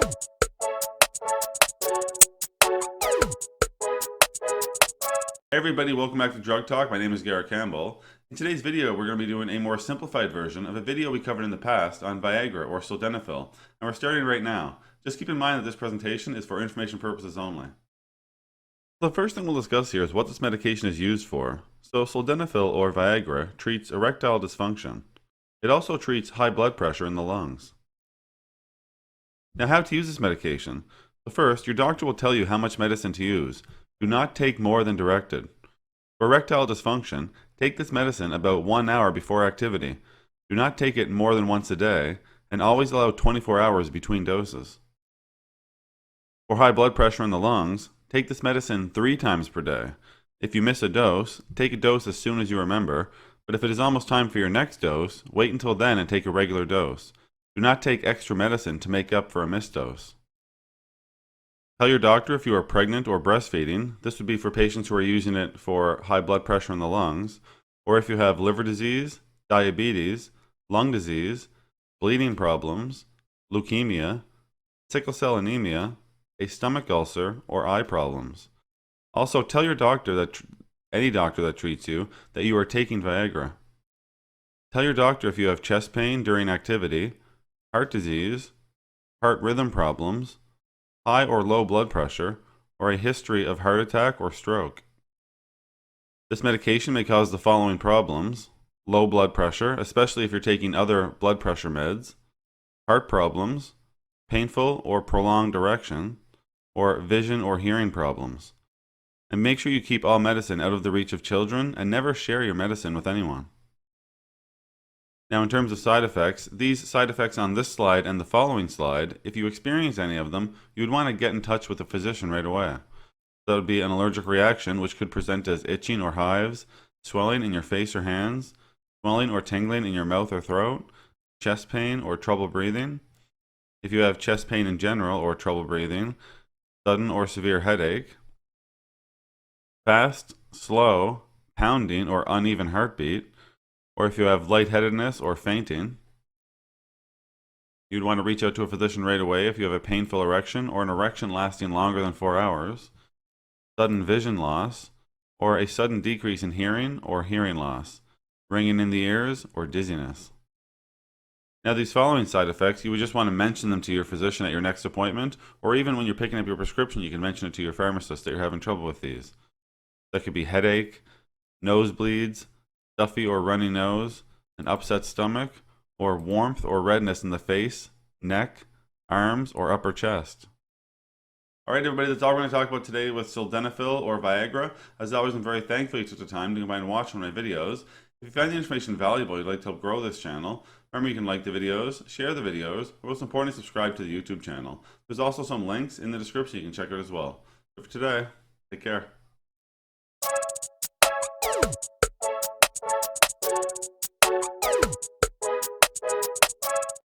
Hey everybody, welcome back to Drug Talk. My name is Garrett Campbell. In today's video, we're going to be doing a more simplified version of a video we covered in the past on Viagra or Sildenafil, and we're starting right now. Just keep in mind that this presentation is for information purposes only. The first thing we'll discuss here is what this medication is used for. So Sildenafil or Viagra treats erectile dysfunction. It also treats high blood pressure in the lungs. Now, how to use this medication. So first, your doctor will tell you how much medicine to use. Do not take more than directed. For erectile dysfunction, take this medicine about 1 hour before activity. Do not take it more than once a day, and always allow 24 hours between doses. For high blood pressure in the lungs, take this medicine 3 times per day. If you miss a dose, take a dose as soon as you remember, but if it is almost time for your next dose, wait until then and take a regular dose. Do not take extra medicine to make up for a missed dose. Tell your doctor if you are pregnant or breastfeeding. This would be for patients who are using it for high blood pressure in the lungs, or if you have liver disease, diabetes, lung disease, bleeding problems, leukemia, sickle cell anemia, a stomach ulcer, or eye problems. Also, tell your doctor that any doctor that treats you that you are taking Viagra. Tell your doctor if you have chest pain during activity, heart disease, heart rhythm problems, high or low blood pressure, or a history of heart attack or stroke. This medication may cause the following problems: low blood pressure, especially if you're taking other blood pressure meds, heart problems, painful or prolonged erection, or vision or hearing problems. And make sure you keep all medicine out of the reach of children and never share your medicine with anyone. Now, in terms of side effects, these side effects on this slide and the following slide, if you experience any of them, you would want to get in touch with a physician right away. That would be an allergic reaction, which could present as itching or hives, swelling in your face or hands, swelling or tingling in your mouth or throat, chest pain or trouble breathing. If you have chest pain in general or trouble breathing, sudden or severe headache, fast, slow, pounding or uneven heartbeat, or if you have lightheadedness or fainting. You'd want to reach out to a physician right away if you have a painful erection or an erection lasting longer than 4 hours, sudden vision loss, or a sudden decrease in hearing or hearing loss, ringing in the ears, or dizziness. Now, these following side effects, you would just want to mention them to your physician at your next appointment, or even when you're picking up your prescription, you can mention it to your pharmacist that you're having trouble with these. That could be headache, nosebleeds, stuffy or runny nose, an upset stomach, or warmth or redness in the face, neck, arms, or upper chest. Alright everybody, that's all we're going to talk about today with Sildenafil or Viagra. As always, I'm very thankful you took the time to come by and watch one of my videos. If you find the information valuable, you'd like to help grow this channel, remember you can like the videos, share the videos, but most importantly, subscribe to the YouTube channel. There's also some links in the description you can check out as well. So for today, take care.